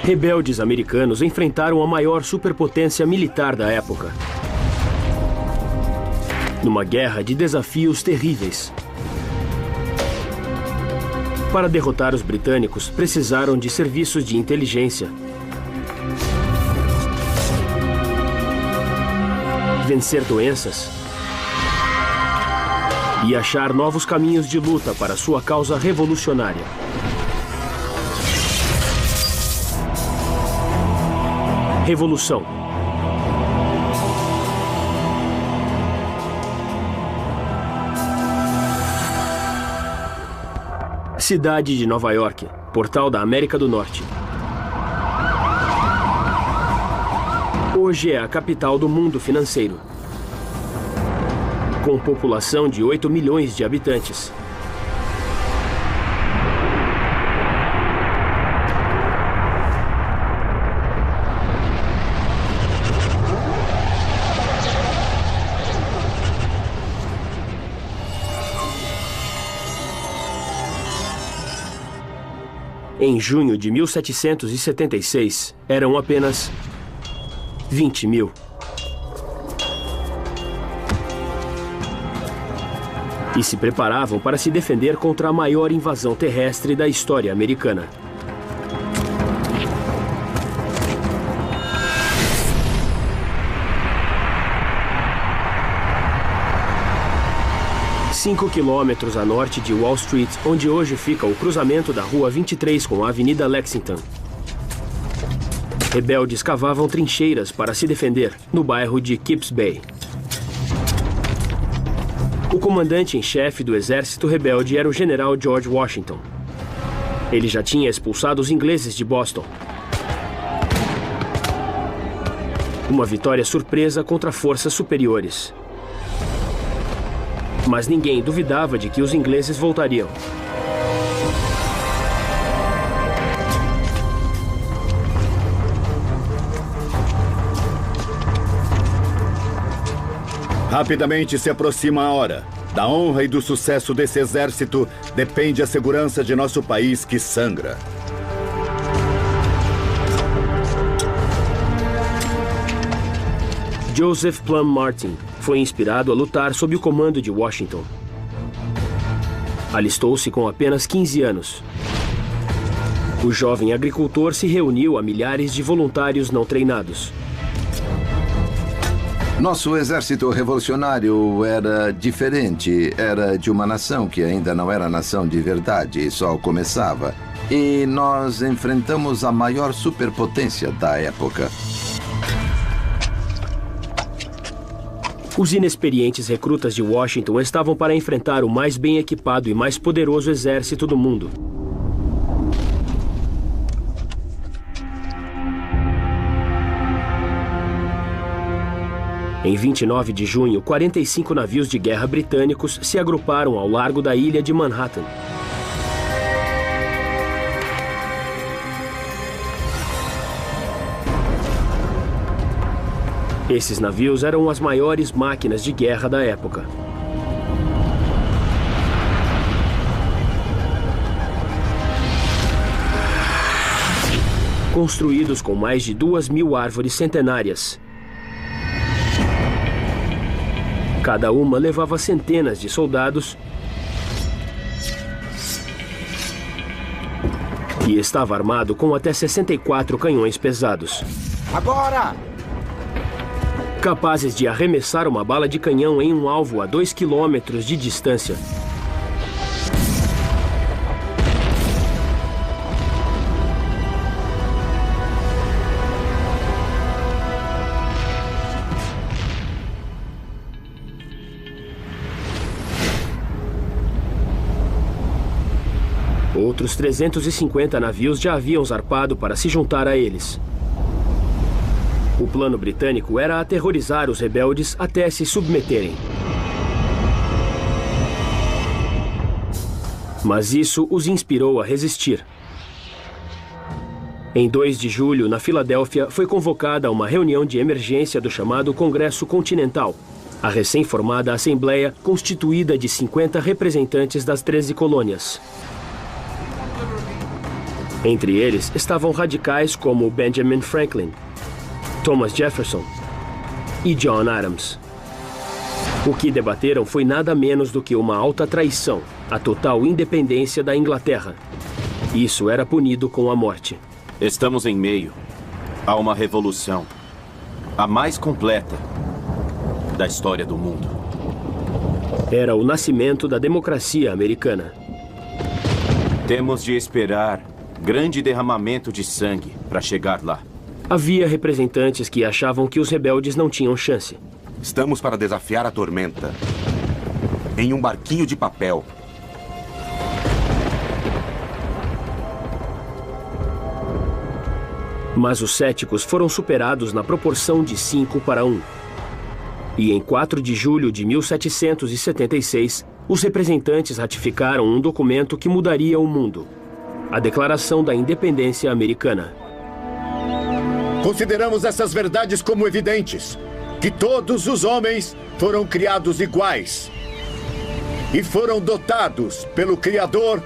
Rebeldes americanos enfrentaram a maior superpotência militar da época. Numa guerra de desafios terríveis. Para derrotar os britânicos, precisaram de serviços de inteligência. Vencer doenças. E achar novos caminhos de luta para sua causa revolucionária. Revolução. Cidade de Nova York, portal da América do Norte. Hoje é a capital do mundo financeiro. Com população de 8 milhões de habitantes. Em junho de 1776, eram apenas 20 mil. E se preparavam para se defender contra a maior invasão terrestre da história americana. Cinco quilômetros a norte de Wall Street, onde hoje fica o cruzamento da Rua 23 com a Avenida Lexington. Rebeldes cavavam trincheiras para se defender no bairro de Kips Bay. O comandante em chefe do exército rebelde era o general George Washington. Ele já tinha expulsado os ingleses de Boston. Uma vitória surpresa contra forças superiores. Mas ninguém duvidava de que os ingleses voltariam. Rapidamente se aproxima a hora. Da honra e do sucesso desse exército depende a segurança de nosso país que sangra. Joseph Plum Martin foi inspirado a lutar sob o comando de Washington. Alistou-se com apenas 15 anos. O jovem agricultor se reuniu a milhares de voluntários não treinados. Nosso exército revolucionário era diferente. Era de uma nação que ainda não era nação de verdade, só começava. E nós enfrentamos a maior superpotência da época. Os inexperientes recrutas de Washington estavam para enfrentar o mais bem equipado e mais poderoso exército do mundo. Em 29 de junho, 45 navios de guerra britânicos se agruparam ao largo da ilha de Manhattan. Esses navios eram as maiores máquinas de guerra da época. Construídos com mais de 2.000 árvores centenárias. Cada uma levava centenas de soldados e estava armado com até 64 canhões pesados. Agora! Capazes de arremessar uma bala de canhão em um alvo a 2 quilômetros de distância. Outros 350 navios já haviam zarpado para se juntar a eles. O plano britânico era aterrorizar os rebeldes até se submeterem. Mas isso os inspirou a resistir. Em 2 de julho, na Filadélfia, foi convocada uma reunião de emergência do chamado Congresso Continental, a recém-formada Assembleia constituída de 50 representantes das 13 colônias. Entre eles estavam radicais como Benjamin Franklin, Thomas Jefferson e John Adams. O que debateram foi nada menos do que uma alta traição, a total independência da Inglaterra. Isso era punido com a morte. Estamos em meio a uma revolução, a mais completa da história do mundo. Era o nascimento da democracia americana. Temos de esperar grande derramamento de sangue para chegar lá. Havia representantes que achavam que os rebeldes não tinham chance. Estamos para desafiar a tormenta em um barquinho de papel. Mas os céticos foram superados na proporção de 5 para 1. E em 4 de julho de 1776, os representantes ratificaram um documento que mudaria o mundo: a Declaração da Independência Americana. Consideramos essas verdades como evidentes, que todos os homens foram criados iguais e foram dotados pelo Criador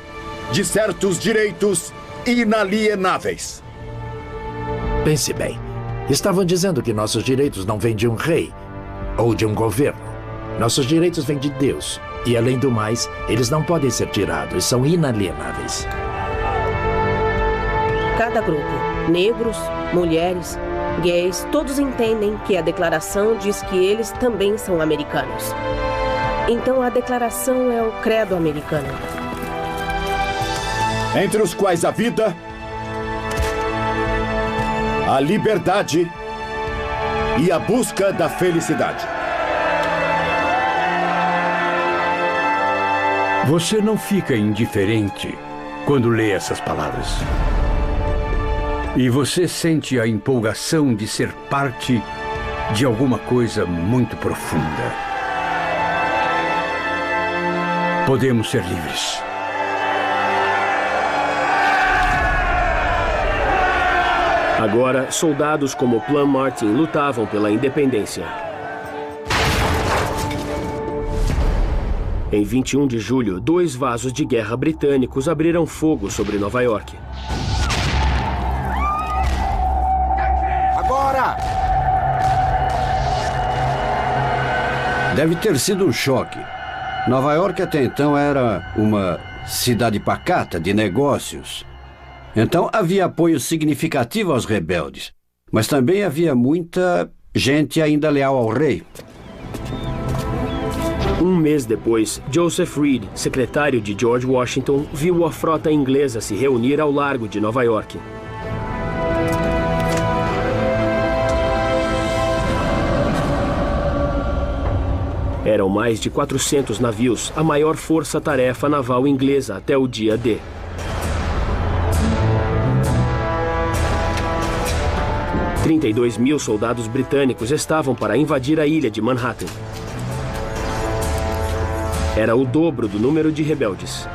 de certos direitos inalienáveis. Pense bem, estavam dizendo que nossos direitos não vêm de um rei ou de um governo. Nossos direitos vêm de Deus. E, além do mais, eles não podem ser tirados, são inalienáveis. Cada grupo, negros, mulheres, gays, todos entendem que a declaração diz que eles também são americanos. Então a declaração é o credo americano. Entre os quais a vida, a liberdade e a busca da felicidade. Você não fica indiferente quando lê essas palavras. E você sente a empolgação de ser parte de alguma coisa muito profunda. Podemos ser livres. Agora, soldados como Plum Martin lutavam pela independência. Em 21 de julho, 2 vasos de guerra britânicos abriram fogo sobre Nova York. Agora! Deve ter sido um choque. Nova York até então era uma cidade pacata de negócios. Então havia apoio significativo aos rebeldes. Mas também havia muita gente ainda leal ao rei. Um mês depois, Joseph Reed, secretário de George Washington, viu a frota inglesa se reunir ao largo de Nova York. Eram mais de 400 navios, a maior força-tarefa naval inglesa até o dia D. – 32.000 soldados britânicos estavam para invadir a ilha de Manhattan. Era o dobro do número de rebeldes.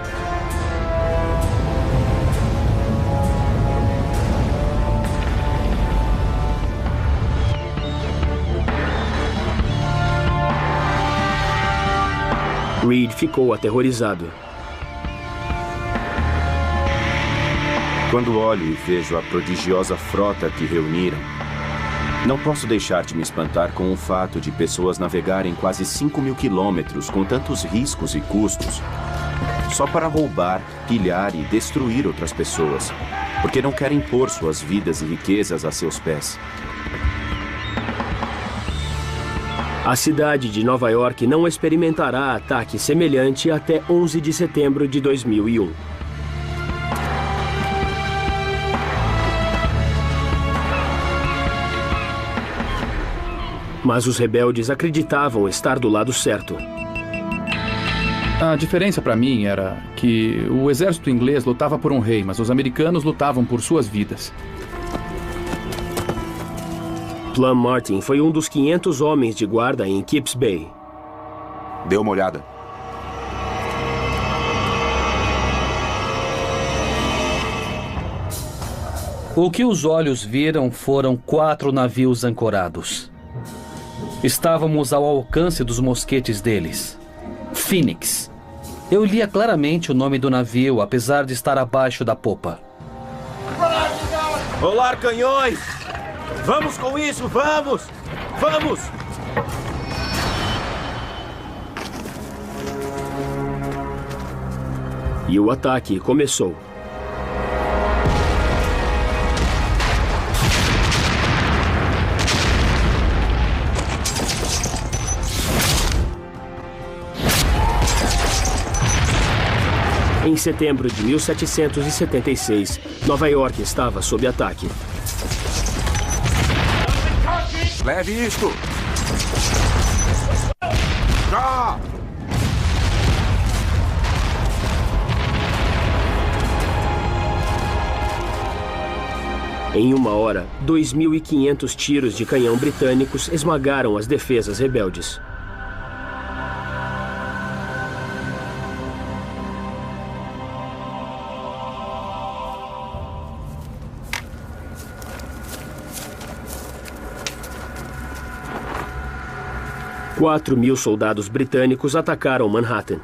Reed ficou aterrorizado. Quando olho e vejo a prodigiosa frota que reuniram, não posso deixar de me espantar com o fato de pessoas navegarem quase 5.000 quilômetros com tantos riscos e custos, só para roubar, pilhar e destruir outras pessoas, porque não querem pôr suas vidas e riquezas a seus pés. A cidade de Nova York não experimentará ataque semelhante até 11 de setembro de 2001. Mas os rebeldes acreditavam estar do lado certo. A diferença para mim era que o exército inglês lutava por um rei, mas os americanos lutavam por suas vidas. Plum Martin foi um dos 500 homens de guarda em Kips Bay. Dê uma olhada. O que os olhos viram foram 4 navios ancorados. Estávamos ao alcance dos mosquetes deles. Phoenix. Eu lia claramente o nome do navio, apesar de estar abaixo da popa. Rolar canhões! Vamos com isso, vamos! Vamos! E o ataque começou. Em setembro de 1776, Nova York estava sob ataque. Leve isto! Já! Em uma hora, 2.500 tiros de canhão britânicos esmagaram as defesas rebeldes. Quatro 4.000 soldados britânicos atacaram Manhattan.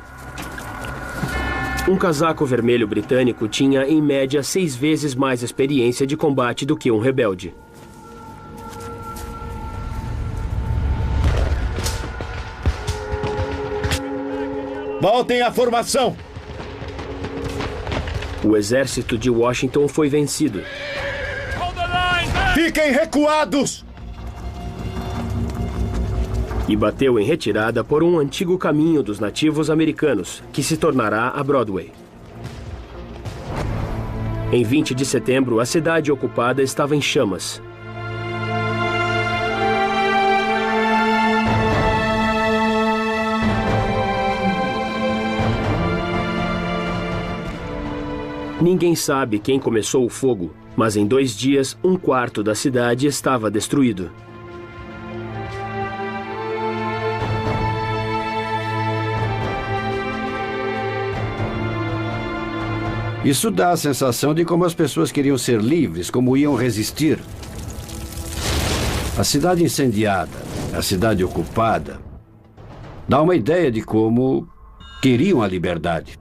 Um casaco vermelho britânico tinha, em média, 6 vezes mais experiência de combate do que um rebelde. Voltem à formação! O exército de Washington foi vencido. Fiquem recuados! E bateu em retirada por um antigo caminho dos nativos americanos, que se tornará a Broadway. Em 20 de setembro, a cidade ocupada estava em chamas. Ninguém sabe quem começou o fogo, mas em 2 dias, 1/4 da cidade estava destruído. Isso dá a sensação de como as pessoas queriam ser livres, como iam resistir. A cidade incendiada, a cidade ocupada, dá uma ideia de como queriam a liberdade.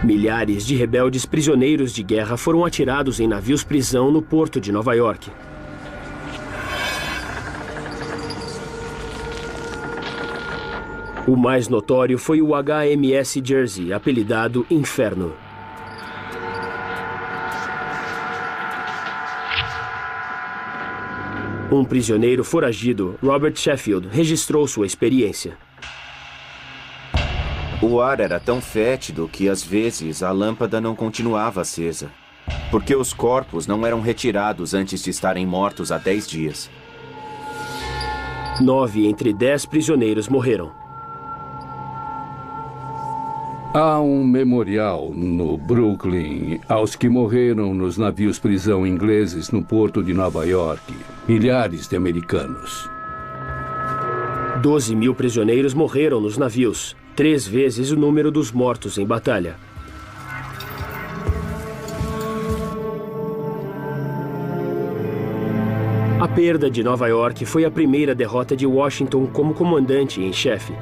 Milhares de rebeldes prisioneiros de guerra foram atirados em navios-prisão no porto de Nova York. O mais notório foi o HMS Jersey, apelidado Inferno. Um prisioneiro foragido, Robert Sheffield, registrou sua experiência. O ar era tão fétido que, às vezes, a lâmpada não continuava acesa, porque os corpos não eram retirados antes de estarem mortos há 10 dias. 9 entre 10 prisioneiros morreram. Há um memorial no Brooklyn aos que morreram nos navios-prisão ingleses no porto de Nova York. Milhares de americanos. 12.000 prisioneiros morreram nos navios, 3 vezes o número dos mortos em batalha. A perda de Nova York foi a primeira derrota de Washington como comandante em chefe.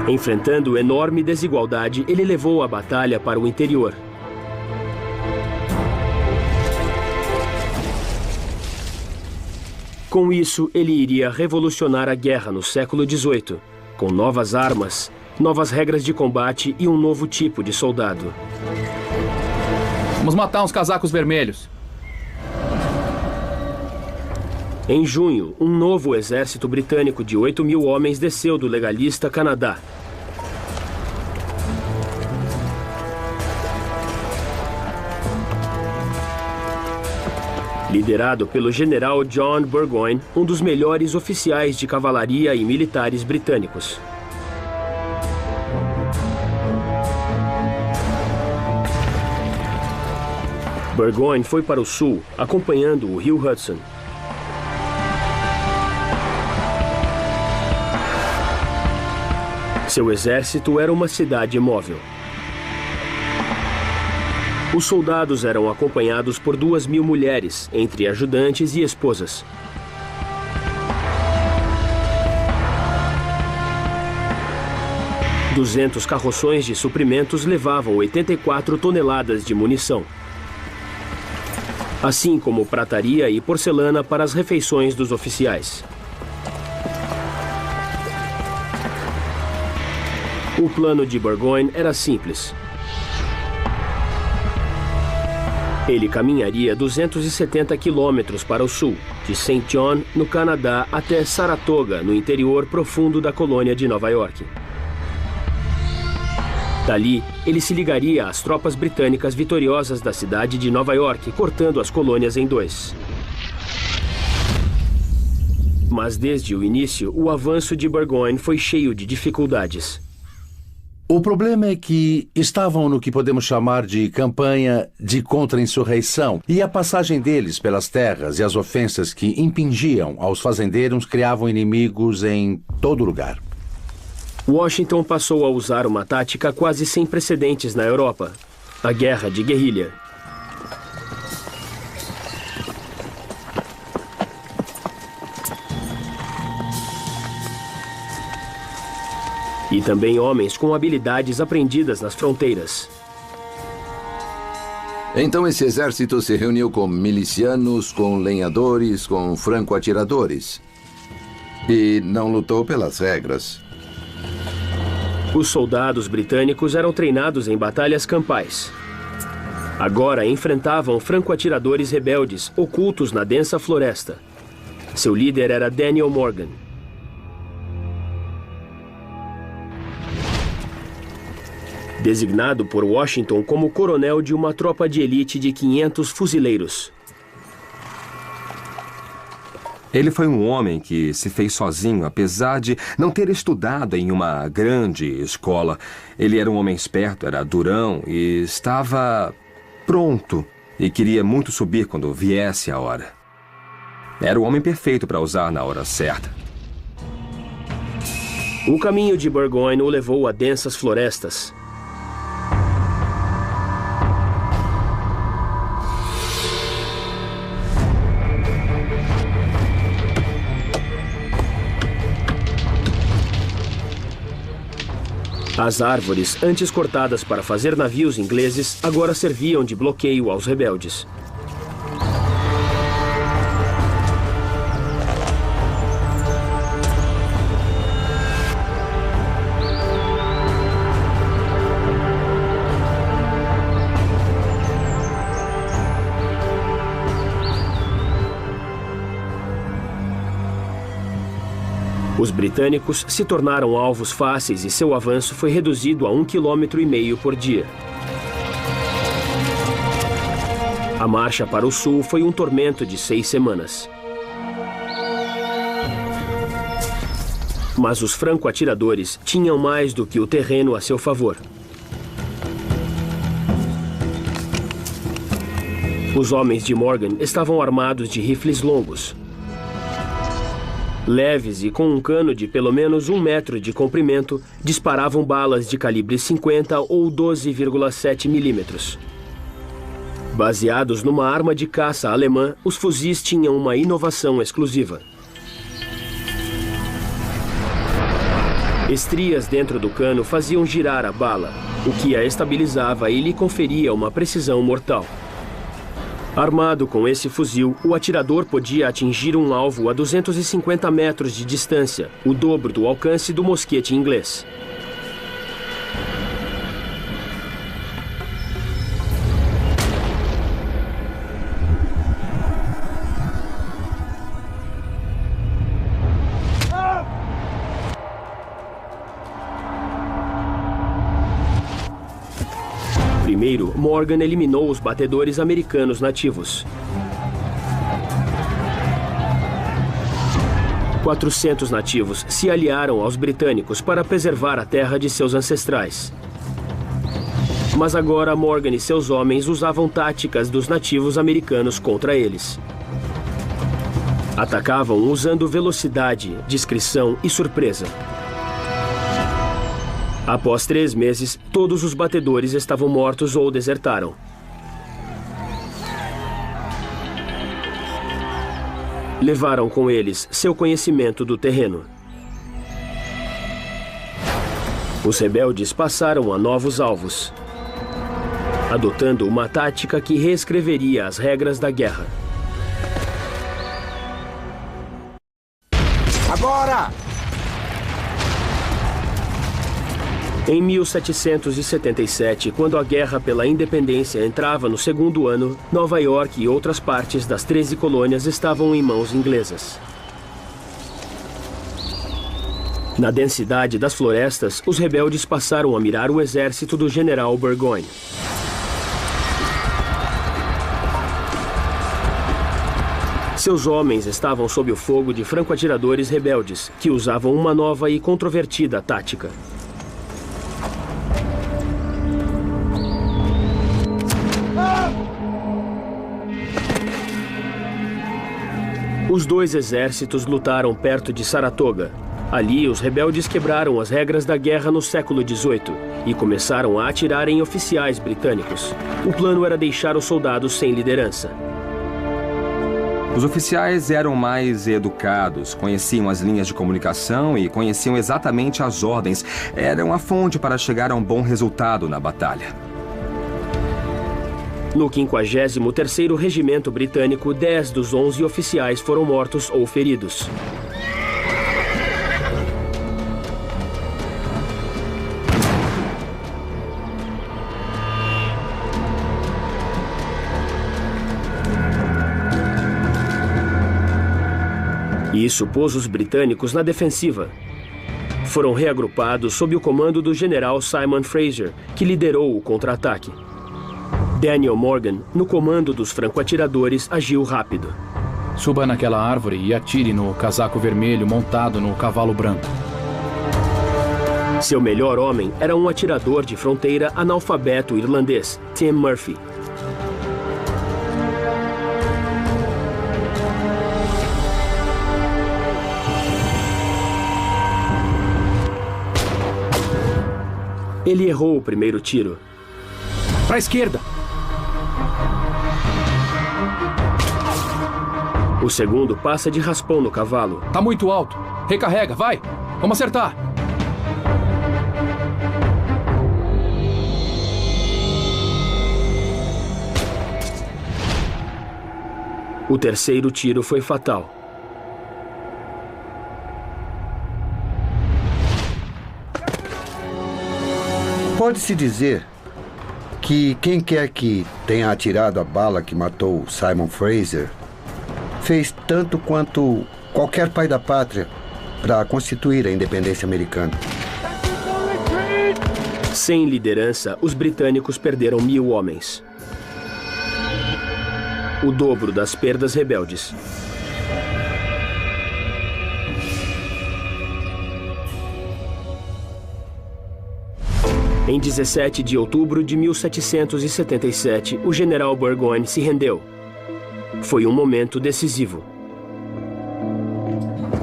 Enfrentando enorme desigualdade, ele levou a batalha para o interior. Com isso, ele iria revolucionar a guerra no século XVIII, com novas armas, novas regras de combate e um novo tipo de soldado. Vamos matar uns casacos vermelhos. Em junho, um novo exército britânico de 8.000 homens desceu do legalista Canadá. Liderado pelo general John Burgoyne, um dos melhores oficiais de cavalaria e militares britânicos. Burgoyne foi para o sul, acompanhando o rio Hudson. Seu exército era uma cidade móvel. Os soldados eram acompanhados por 2.000 mulheres, entre ajudantes e esposas. Duzentos carroções de suprimentos levavam 84 toneladas de munição, assim como prataria e porcelana para as refeições dos oficiais. O plano de Burgoyne era simples. Ele caminharia 270 quilômetros para o sul, de St. John, no Canadá, até Saratoga, no interior profundo da colônia de Nova York. Dali, ele se ligaria às tropas britânicas vitoriosas da cidade de Nova York, cortando as colônias em dois. Mas desde o início, o avanço de Burgoyne foi cheio de dificuldades. O problema é que estavam no que podemos chamar de campanha de contra-insurreição, e a passagem deles pelas terras e as ofensas que impingiam aos fazendeiros criavam inimigos em todo lugar. Washington passou a usar uma tática quase sem precedentes na Europa: a guerra de guerrilha. E também homens com habilidades aprendidas nas fronteiras. Então esse exército se reuniu com milicianos, com lenhadores, com franco-atiradores. E não lutou pelas regras. Os soldados britânicos eram treinados em batalhas campais. Agora enfrentavam franco-atiradores rebeldes ocultos na densa floresta. Seu líder era Daniel Morgan. Designado por Washington como coronel de uma tropa de elite de 500 fuzileiros. Ele foi um homem que se fez sozinho, apesar de não ter estudado em uma grande escola. Ele era um homem esperto, era durão e estava pronto. E queria muito subir quando viesse a hora. Era o homem perfeito para usar na hora certa. O caminho de Burgoyne o levou a densas florestas. As árvores, antes cortadas para fazer navios ingleses, agora serviam de bloqueio aos rebeldes. Os britânicos se tornaram alvos fáceis e seu avanço foi reduzido a 1,5 km por dia. A marcha para o sul foi um tormento de 6 semanas. Mas os franco-atiradores tinham mais do que o terreno a seu favor. Os homens de Morgan estavam armados de rifles longos, leves e com um cano de pelo menos 1 metro de comprimento, disparavam balas de calibre 50 ou 12,7 milímetros. Baseados numa arma de caça alemã, os fuzis tinham uma inovação exclusiva. Estrias dentro do cano faziam girar a bala, o que a estabilizava e lhe conferia uma precisão mortal. Armado com esse fuzil, o atirador podia atingir um alvo a 250 metros de distância, o dobro do alcance do mosquete inglês. Primeiro, Morgan eliminou os batedores americanos nativos. 400 nativos se aliaram aos britânicos para preservar a terra de seus ancestrais. Mas agora Morgan e seus homens usavam táticas dos nativos americanos contra eles. Atacavam usando velocidade, discrição e surpresa. Após 3 meses, todos os batedores estavam mortos ou desertaram. Levaram com eles seu conhecimento do terreno. Os rebeldes passaram a novos alvos, adotando uma tática que reescreveria as regras da guerra. Agora! Em 1777, quando a guerra pela independência entrava no 2º ano, Nova York e outras partes das 13 colônias estavam em mãos inglesas. Na densidade das florestas, os rebeldes passaram a mirar o exército do general Burgoyne. Seus homens estavam sob o fogo de franco-atiradores rebeldes, que usavam uma nova e controvertida tática. Os 2 exércitos lutaram perto de Saratoga. Ali, os rebeldes quebraram as regras da guerra no século XVIII e começaram a atirar em oficiais britânicos. O plano era deixar os soldados sem liderança. Os oficiais eram mais educados, conheciam as linhas de comunicação e conheciam exatamente as ordens. Eram a fonte para chegar a um bom resultado na batalha. No 53º Regimento Britânico, 10 dos 11 oficiais foram mortos ou feridos. Isso pôs os britânicos na defensiva. Foram reagrupados sob o comando do general Simon Fraser, que liderou o contra-ataque. Daniel Morgan, no comando dos franco-atiradores, agiu rápido. Suba naquela árvore e atire no casaco vermelho montado no cavalo branco. Seu melhor homem era um atirador de fronteira analfabeto irlandês, Tim Murphy. Ele errou o primeiro tiro. Para a esquerda! O segundo passa de raspão no cavalo. Tá muito alto. Recarrega, vai! Vamos acertar! O terceiro tiro foi fatal. Pode-se dizer que quem quer que tenha atirado a bala que matou Simon Fraser fez tanto quanto qualquer pai da pátria para constituir a independência americana. Sem liderança, os britânicos perderam 1000 homens. O dobro das perdas rebeldes. Em 17 de outubro de 1777, o general Burgoyne se rendeu. Foi um momento decisivo.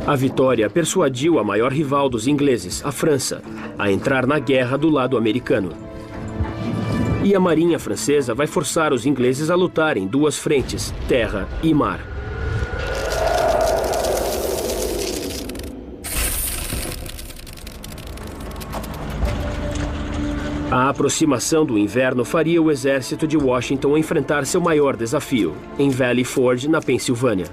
A vitória persuadiu a maior rival dos ingleses, a França, a entrar na guerra do lado americano. E a marinha francesa vai forçar os ingleses a lutar em 2 frentes, terra e mar. A aproximação do inverno faria o exército de Washington enfrentar seu maior desafio, em Valley Forge, na Pensilvânia.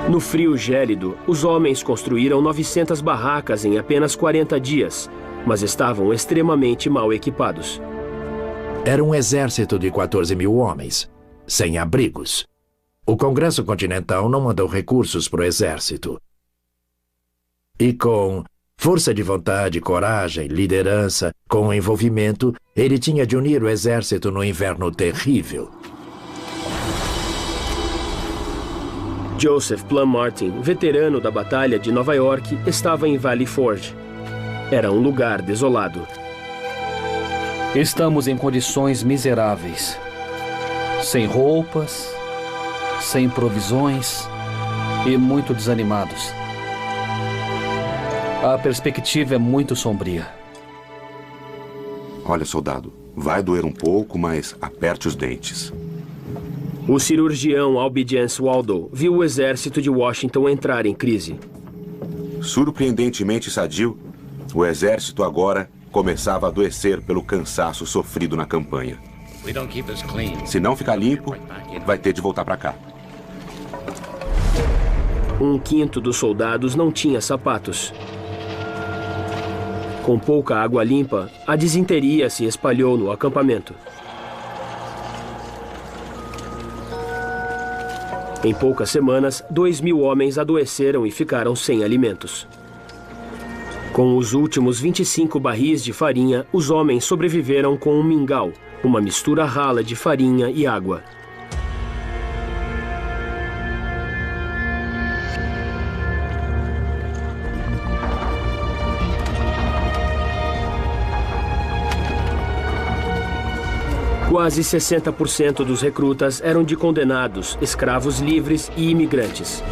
No frio gélido, os homens construíram 900 barracas em apenas 40 dias, mas estavam extremamente mal equipados. Era um exército de 14.000 homens, sem abrigos. O Congresso Continental não mandou recursos para o exército. E com força de vontade, coragem, liderança, com envolvimento, ele tinha de unir o exército no inverno terrível. Joseph Plum Martin, veterano da Batalha de Nova York, estava em Valley Forge. Era um lugar desolado. Estamos em condições miseráveis. sem roupas, sem provisões e muito desanimados. A perspectiva é muito sombria. Olha, soldado, vai doer um pouco, mas aperte os dentes. O cirurgião Albigence Waldo viu o exército de Washington entrar em crise. Surpreendentemente sadio, o exército agora começava a adoecer pelo cansaço sofrido na campanha. Se não ficar limpo, vai ter de voltar para cá. 1/5 dos soldados não tinha sapatos. Com pouca água limpa, a disenteria se espalhou no acampamento. Em poucas semanas, 2.000 homens adoeceram e ficaram sem alimentos. Com os últimos 25 barris de farinha, os homens sobreviveram com um mingau, uma mistura rala de farinha e água. Quase 60% dos recrutas eram de condenados, escravos livres e imigrantes.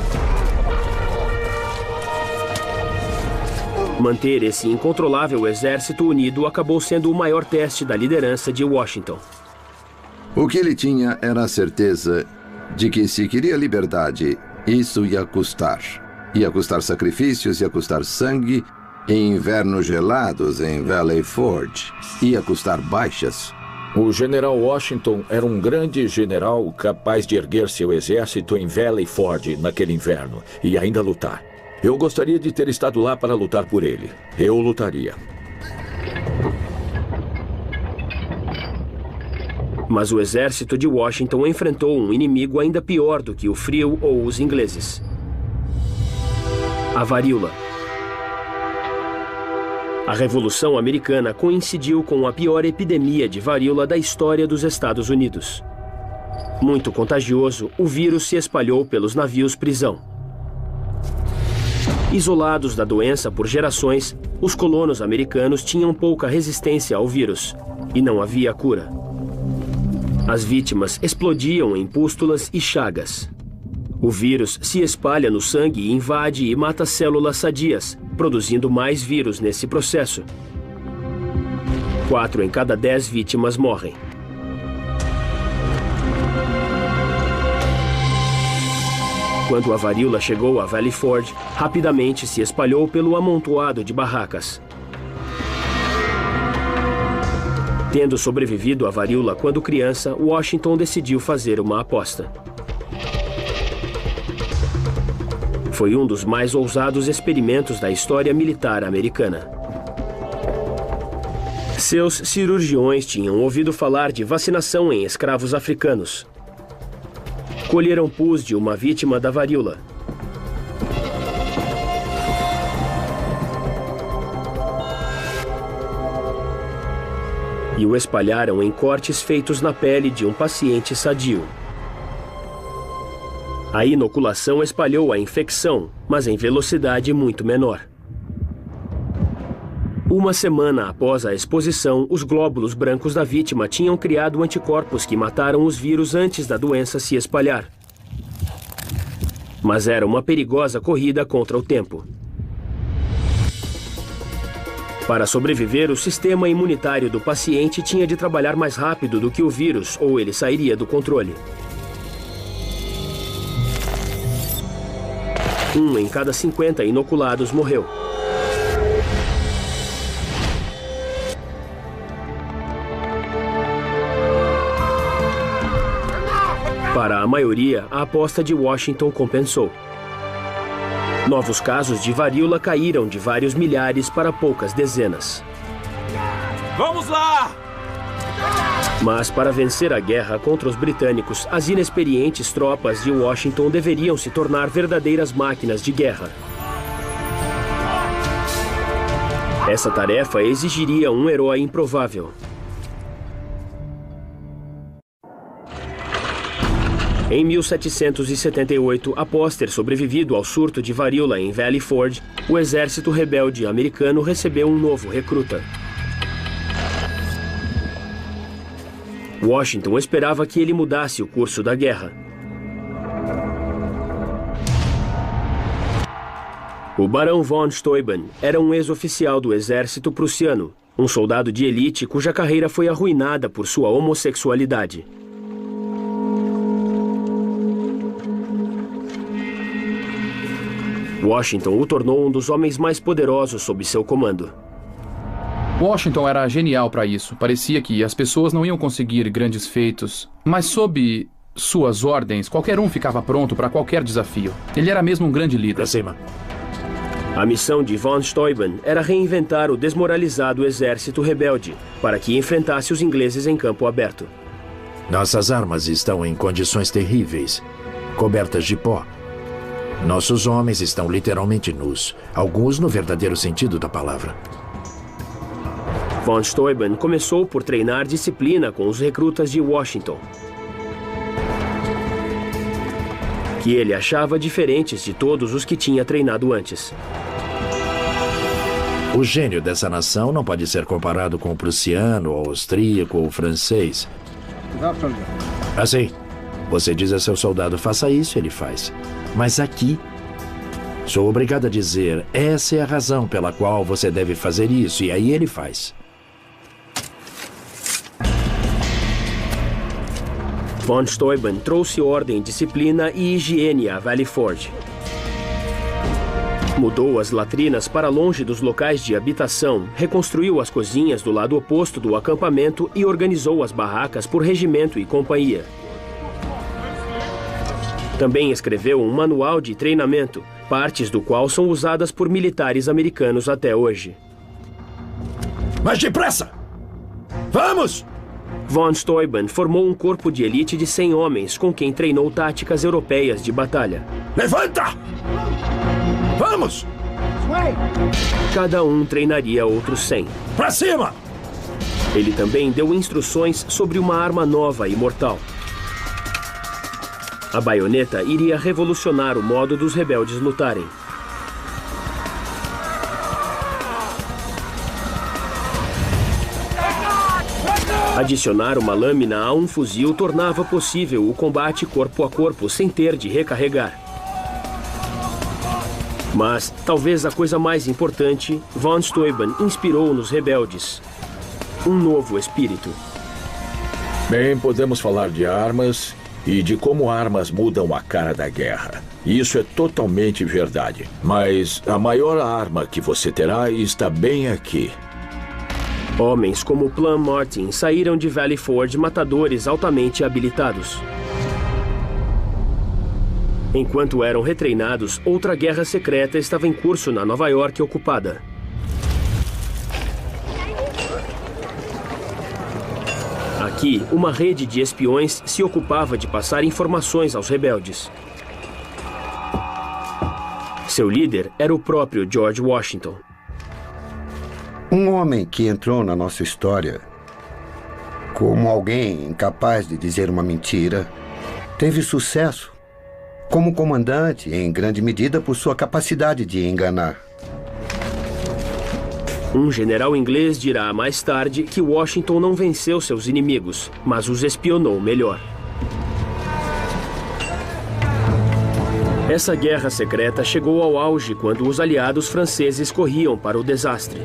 Manter esse incontrolável exército unido acabou sendo o maior teste da liderança de Washington. O que ele tinha era a certeza de que, se queria liberdade, isso ia custar. Ia custar sacrifícios, ia custar sangue, em invernos gelados em Valley Forge. Ia custar baixas. O general Washington era um grande general capaz de erguer seu exército em Valley Forge naquele inverno e ainda lutar. Eu gostaria de ter estado lá para lutar por ele. Eu lutaria. Mas o exército de Washington enfrentou um inimigo ainda pior do que o frio ou os ingleses: a varíola. A Revolução Americana coincidiu com a pior epidemia de varíola da história dos Estados Unidos. Muito contagioso, o vírus se espalhou pelos navios-prisão. Isolados da doença por gerações, os colonos americanos tinham pouca resistência ao vírus e não havia cura. As vítimas explodiam em pústulas e chagas. O vírus se espalha no sangue e invade e mata células sadias, produzindo mais vírus nesse processo. 4 em cada 10 vítimas morrem. Quando a varíola chegou a Valley Forge, rapidamente se espalhou pelo amontoado de barracas. Tendo sobrevivido à varíola quando criança, Washington decidiu fazer uma aposta. Foi um dos mais ousados experimentos da história militar americana. Seus cirurgiões tinham ouvido falar de vacinação em escravos africanos. Colheram pus de uma vítima da varíola. E o espalharam em cortes feitos na pele de um paciente sadio. A inoculação espalhou a infecção, mas em velocidade muito menor. Uma semana após a exposição, os glóbulos brancos da vítima tinham criado anticorpos que mataram os vírus antes da doença se espalhar. Mas era uma perigosa corrida contra o tempo. Para sobreviver, o sistema imunitário do paciente tinha de trabalhar mais rápido do que o vírus, ou ele sairia do controle. 1 em cada 50 inoculados morreu. Para a maioria, a aposta de Washington compensou. Novos casos de varíola caíram de vários milhares para poucas dezenas. Vamos lá! Mas para vencer a guerra contra os britânicos, as inexperientes tropas de Washington deveriam se tornar verdadeiras máquinas de guerra. Essa tarefa exigiria um herói improvável. Em 1778, após ter sobrevivido ao surto de varíola em Valley Forge, o exército rebelde americano recebeu um novo recruta. Washington esperava que ele mudasse o curso da guerra. O Barão von Steuben era um ex-oficial do exército prussiano, um soldado de elite cuja carreira foi arruinada por sua homossexualidade. Washington o tornou um dos homens mais poderosos sob seu comando. Washington era genial para isso. Parecia que as pessoas não iam conseguir grandes feitos, mas sob suas ordens, qualquer um ficava pronto para qualquer desafio. Ele era mesmo um grande líder. Pra cima. A missão de von Steuben era reinventar o desmoralizado exército rebelde para que enfrentasse os ingleses em campo aberto. Nossas armas estão em condições terríveis, cobertas de pó. Nossos homens estão literalmente nus, alguns no verdadeiro sentido da palavra. Von Steuben começou por treinar disciplina com os recrutas de Washington, que ele achava diferentes de todos os que tinha treinado antes. O gênio dessa nação não pode ser comparado com o prussiano, ou austríaco ou francês. Assim, você diz a seu soldado, faça isso, ele faz. Mas aqui, sou obrigado a dizer, essa é a razão pela qual você deve fazer isso, e aí ele faz. Von Steuben trouxe ordem, disciplina e higiene a Valley Forge. Mudou as latrinas para longe dos locais de habitação, reconstruiu as cozinhas do lado oposto do acampamento e organizou as barracas por regimento e companhia. Também escreveu um manual de treinamento, partes do qual são usadas por militares americanos até hoje. Mas depressa! Vamos! Von Steuben formou um corpo de elite de 100 homens com quem treinou táticas europeias de batalha. Levanta! Vamos! Cada um treinaria outros 100. Pra cima! Ele também deu instruções sobre uma arma nova e mortal. A baioneta iria revolucionar o modo dos rebeldes lutarem. Adicionar uma lâmina a um fuzil tornava possível o combate corpo a corpo sem ter de recarregar. Mas, talvez a coisa mais importante, von Steuben inspirou nos rebeldes um novo espírito. Bem, podemos falar de armas e de como armas mudam a cara da guerra. Isso é totalmente verdade. Mas a maior arma que você terá está bem aqui. Homens como Plum Martin saíram de Valley Forge matadores altamente habilitados. Enquanto eram retreinados, outra guerra secreta estava em curso na Nova York ocupada. Aqui, uma rede de espiões se ocupava de passar informações aos rebeldes. Seu líder era o próprio George Washington. Um homem que entrou na nossa história como alguém incapaz de dizer uma mentira, teve sucesso como comandante, em grande medida por sua capacidade de enganar. Um general inglês dirá mais tarde que Washington não venceu seus inimigos, mas os espionou melhor. Essa guerra secreta chegou ao auge quando os aliados franceses corriam para o desastre.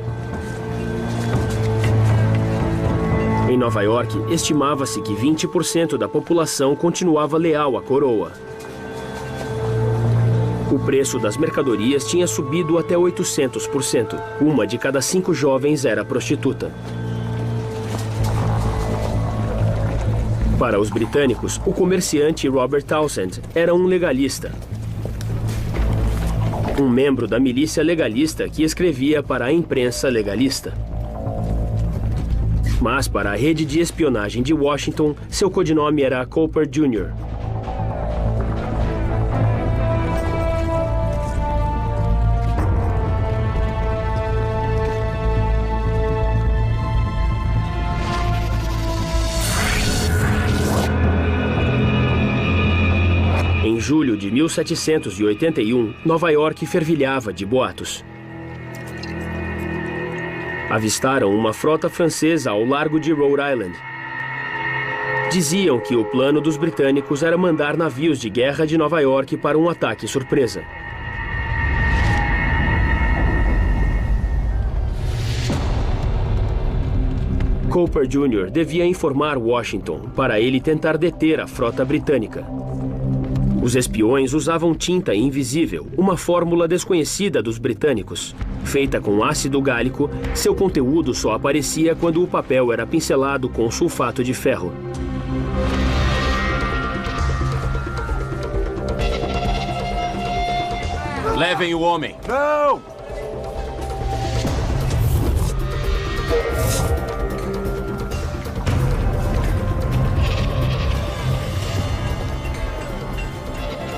Em Nova York, estimava-se que 20% da população continuava leal à coroa. O preço das mercadorias tinha subido até 800%. Uma de cada 5 jovens era prostituta. Para os britânicos, o comerciante Robert Townsend era um legalista. Um membro da milícia legalista que escrevia para a imprensa legalista. Mas para a rede de espionagem de Washington, seu codinome era Cooper Jr. Em julho de 1781, Nova York fervilhava de boatos. Avistaram uma frota francesa ao largo de Rhode Island. Diziam que o plano dos britânicos era mandar navios de guerra de Nova York para um ataque surpresa. Cooper Jr. devia informar Washington para ele tentar deter a frota britânica. Os espiões usavam tinta invisível, uma fórmula desconhecida dos britânicos. Feita com ácido gálico, seu conteúdo só aparecia quando o papel era pincelado com sulfato de ferro. Levem o homem! Não!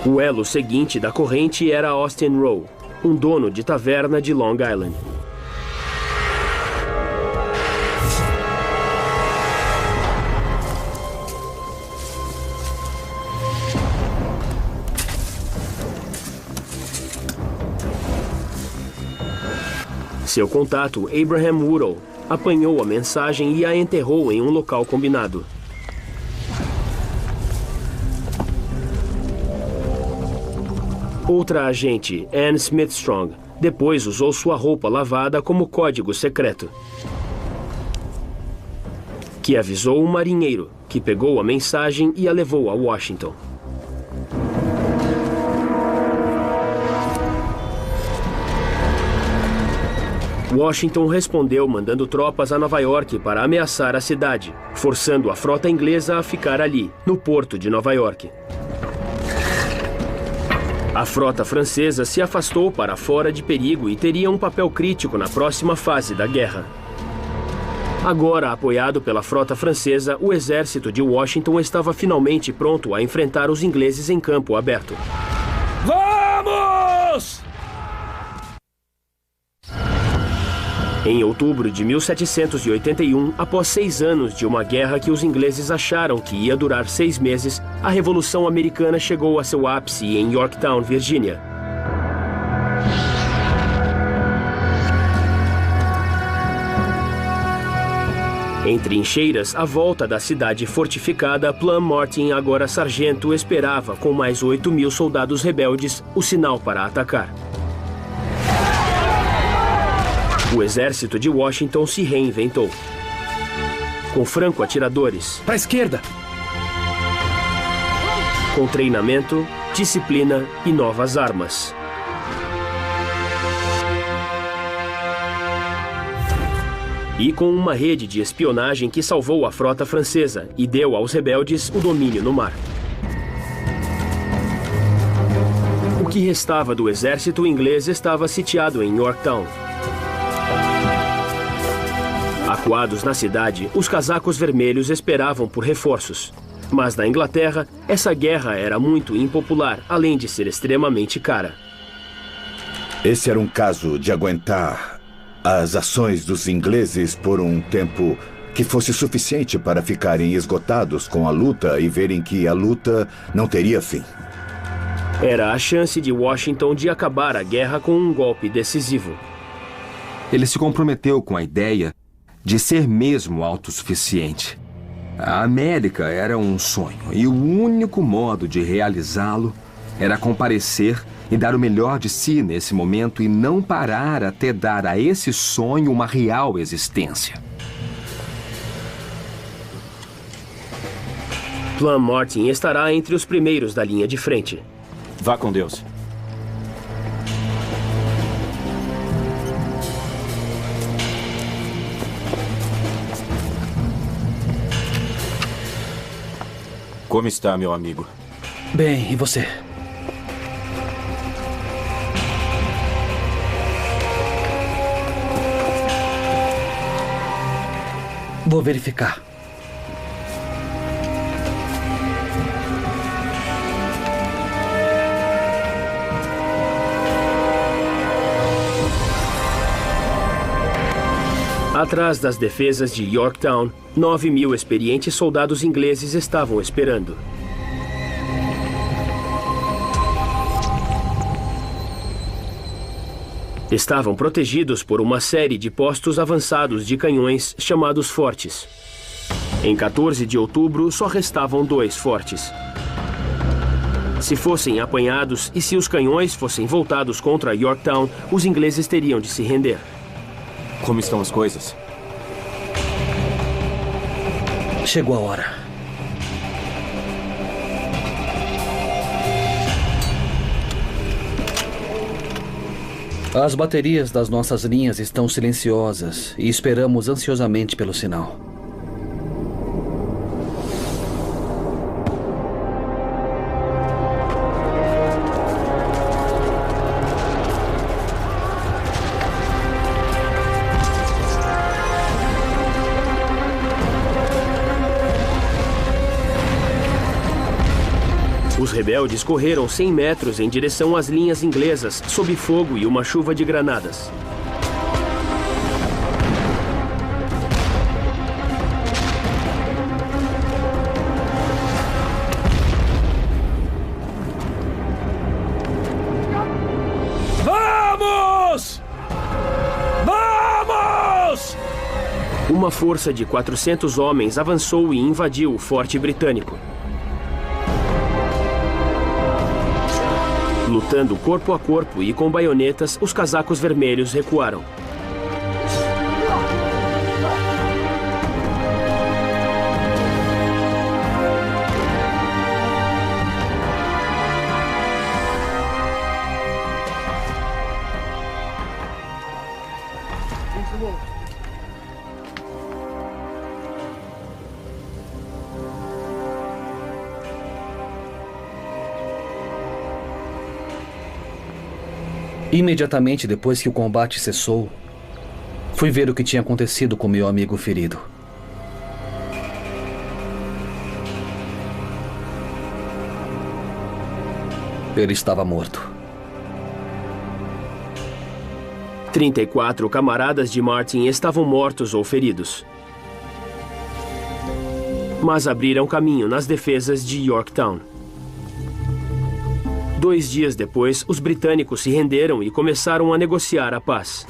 O elo seguinte da corrente era Austin Rowe, um dono de taverna de Long Island. Seu contato, Abraham Woodall, apanhou a mensagem e a enterrou em um local combinado. Outra agente, Anne Smithstrong, depois usou sua roupa lavada como código secreto, que avisou um marinheiro, que pegou a mensagem e a levou a Washington. Washington respondeu mandando tropas a Nova York para ameaçar a cidade, forçando a frota inglesa a ficar ali, no porto de Nova York. A frota francesa se afastou para fora de perigo e teria um papel crítico na próxima fase da guerra. Agora, apoiado pela frota francesa, o exército de Washington estava finalmente pronto a enfrentar os ingleses em campo aberto. Vamos! Em outubro de 1781, após 6 anos de uma guerra que os ingleses acharam que ia durar 6 meses, a Revolução Americana chegou a seu ápice em Yorktown, Virgínia. Em trincheiras, à volta da cidade fortificada, Plum Martin, agora sargento, esperava, com mais 8.000 soldados rebeldes, o sinal para atacar. O exército de Washington se reinventou. Com franco-atiradores. Para a esquerda! Com treinamento, disciplina e novas armas. E com uma rede de espionagem que salvou a frota francesa e deu aos rebeldes o domínio no mar. O que restava do exército inglês estava sitiado em Yorktown. Acuados na cidade, os casacos vermelhos esperavam por reforços. Mas na Inglaterra, essa guerra era muito impopular, além de ser extremamente cara. Esse era um caso de aguentar as ações dos ingleses por um tempo que fosse suficiente para ficarem esgotados com a luta e verem que a luta não teria fim. Era a chance de Washington de acabar a guerra com um golpe decisivo. Ele se comprometeu com a ideia de ser mesmo autossuficiente. A América era um sonho e o único modo de realizá-lo era comparecer e dar o melhor de si nesse momento e não parar até dar a esse sonho uma real existência. Plum Martin estará entre os primeiros da linha de frente. Vá com Deus. Como está, meu amigo? Bem, e você? Vou verificar. Atrás das defesas de Yorktown, 9.000 experientes soldados ingleses estavam esperando. Estavam protegidos por uma série de postos avançados de canhões chamados fortes. Em 14 de outubro, só restavam 2 fortes. Se fossem apanhados e se os canhões fossem voltados contra Yorktown, os ingleses teriam de se render. Como estão as coisas? Chegou a hora. As baterias das nossas linhas estão silenciosas e esperamos ansiosamente pelo sinal. Os rebeldes correram 100 metros em direção às linhas inglesas, sob fogo e uma chuva de granadas. Vamos! Vamos! Uma força de 400 homens avançou e invadiu o forte britânico. Lutando corpo a corpo e com baionetas, os casacos vermelhos recuaram. Imediatamente depois que o combate cessou, fui ver o que tinha acontecido com meu amigo ferido. Ele estava morto. 34 camaradas de Martin estavam mortos ou feridos. Mas abriram caminho nas defesas de Yorktown. 2 dias depois, os britânicos se renderam e começaram a negociar a paz.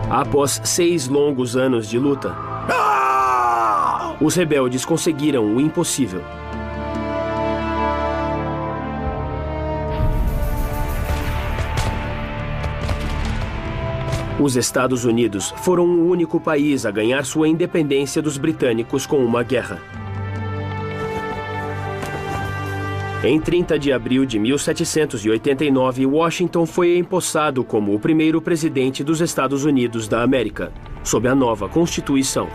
Após 6 longos anos de luta, os rebeldes conseguiram o impossível. Os Estados Unidos foram o único país a ganhar sua independência dos britânicos com uma guerra. Em 30 de abril de 1789, Washington foi empossado como o primeiro presidente dos Estados Unidos da América, sob a nova Constituição.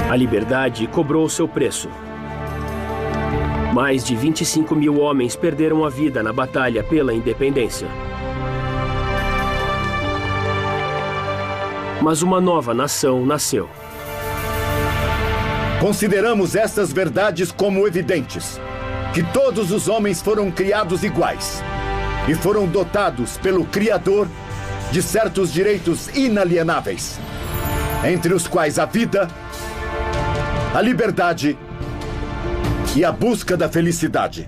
A liberdade cobrou seu preço. Mais de 25 mil homens perderam a vida na batalha pela independência. Mas uma nova nação nasceu. Consideramos estas verdades como evidentes, que todos os homens foram criados iguais e foram dotados pelo Criador de certos direitos inalienáveis, entre os quais a vida, a liberdade e a busca da felicidade.